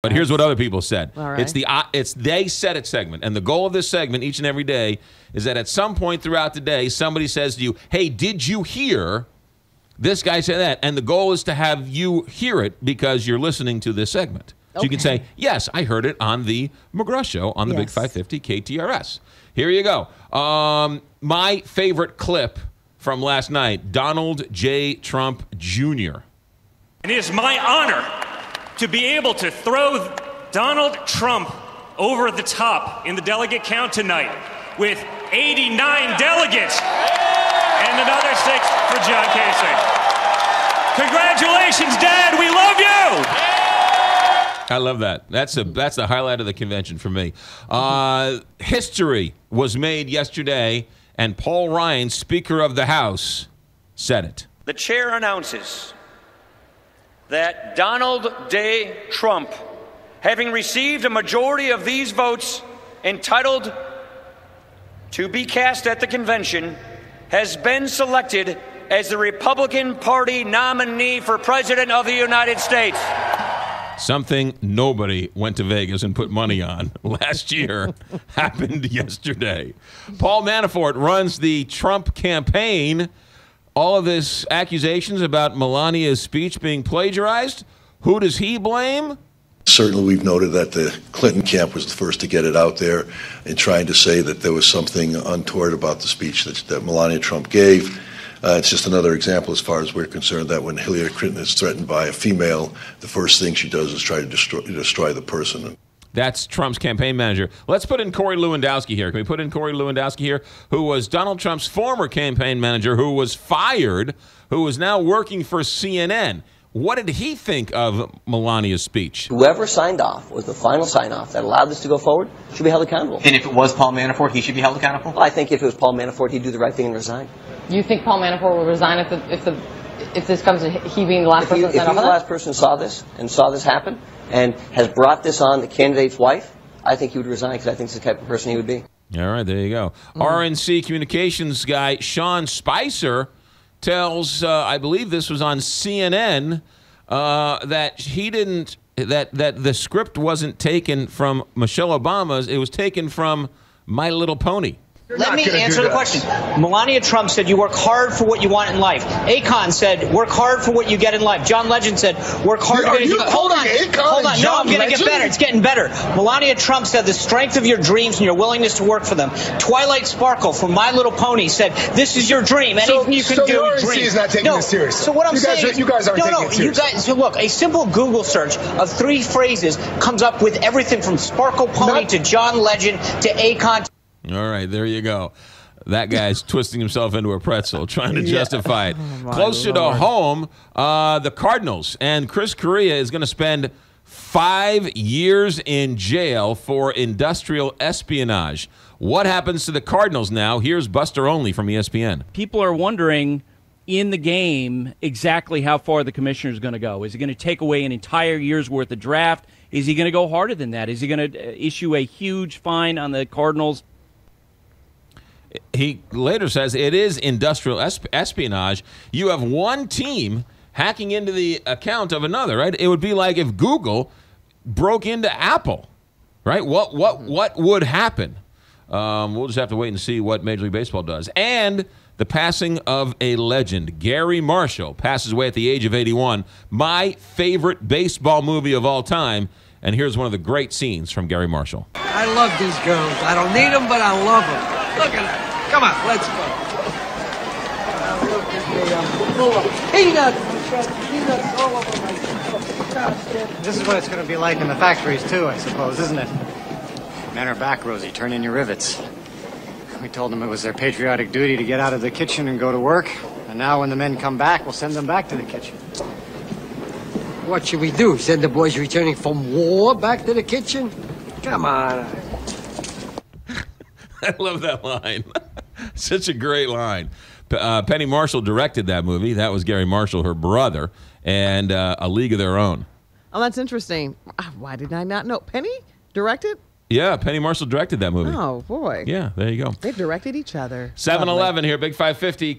But here's what other people said. All right. It's they said it segment. And the goal of this segment each and every day is that at some point throughout the day, somebody says to you, hey, did you hear this guy say that? And the goal is to have you hear it because you're listening to this segment. So you can say, yes, I heard it on the McGraw Show on the Big 550 KTRS. Here you go. My favorite clip from last night, Donald J. Trump Jr. It is my honor to be able to throw Donald Trump over the top in the delegate count tonight with 89 delegates and another 6 for John Kasich. Congratulations, Dad. We love you. I love that. That's the highlight of the convention for me. History was made yesterday, and Paul Ryan, Speaker of the House, said it. The chair announces that Donald J. Trump, having received a majority of these votes entitled to be cast at the convention, has been selected as the Republican Party nominee for President of the United States. Something nobody went to Vegas and put money on last year happened yesterday. Paul Manafort runs the Trump campaign. All of this accusations about Melania's speech being plagiarized, who does he blame? Certainly we've noted that the Clinton camp was the first to get it out there in trying to say that there was something untoward about the speech that Melania Trump gave. It's just another example, as far as we're concerned, that when Hillary Clinton is threatened by a female, the first thing she does is try to destroy the person. That's Trump's campaign manager. Let's put in Corey Lewandowski here. Can we put in Corey Lewandowski here, who was Donald Trump's former campaign manager, who was fired, who is now working for CNN? What did he think of Melania's speech? Whoever signed off was the final sign-off that allowed this to go forward should be held accountable. And if it was Paul Manafort, he should be held accountable? Well, I think if it was Paul Manafort, he'd do the right thing and resign. You think Paul Manafort will resign if this comes to he being the last person to sign off on that? If he the last person saw this happen and has brought this on the candidate's wife, I think he would resign because I think it's the type of person he would be. All right, there you go. RNC communications guy Sean Spicer tells, I believe this was on CNN, that he didn't, that the script wasn't taken from Michelle Obama's, it was taken from My Little Pony. Let me answer the question. Melania Trump said you work hard for what you want in life. Akon said work hard for what you get in life. John Legend said work hard. Hold on. No, I'm going to get better. It's getting better. Melania Trump said the strength of your dreams and your willingness to work for them. Twilight Sparkle from My Little Pony said this is your dream. Anything you can do. So the RNC is not taking this seriously. So what I'm saying, you guys aren't taking it seriously. You guys, so look, a simple Google search of 3 phrases comes up with everything from Sparkle Pony to John Legend to Akon. All right, there you go. That guy's twisting himself into a pretzel, trying to justify it. Closer to home, the Cardinals. And Chris Correa is going to spend 5 years in jail for industrial espionage. What happens to the Cardinals now? Here's Buster Olney from ESPN. People are wondering in the game exactly how far the commissioner is going to go. Is he going to take away an entire year's worth of draft? Is he going to go harder than that? Is he going to issue a huge fine on the Cardinals? He later says it is industrial espionage. You have one team hacking into the account of another, right? It would be like if Google broke into Apple, right? What would happen? We'll just have to wait and see what Major League Baseball does. And the passing of a legend. Gary Marshall passes away at the age of 81. My favorite baseball movie of all time. And here's one of the great scenes from Gary Marshall. I love these girls. I don't need them, but I love them. Look at that. Come on, let's go. This is what it's going to be like in the factories, too, I suppose, isn't it? Men are back, Rosie. Turn in your rivets. We told them it was their patriotic duty to get out of the kitchen and go to work. And now when the men come back, we'll send them back to the kitchen. What should we do? Send the boys returning from war back to the kitchen? Come on. I love that line. Such a great line. Penny Marshall directed that movie. That was Gary Marshall, her brother, and A League of Their Own. Oh, that's interesting. Why did I not know? Penny directed? Yeah, Penny Marshall directed that movie. Oh, boy. Yeah, there you go. They directed each other. 7-Eleven here, Big 550.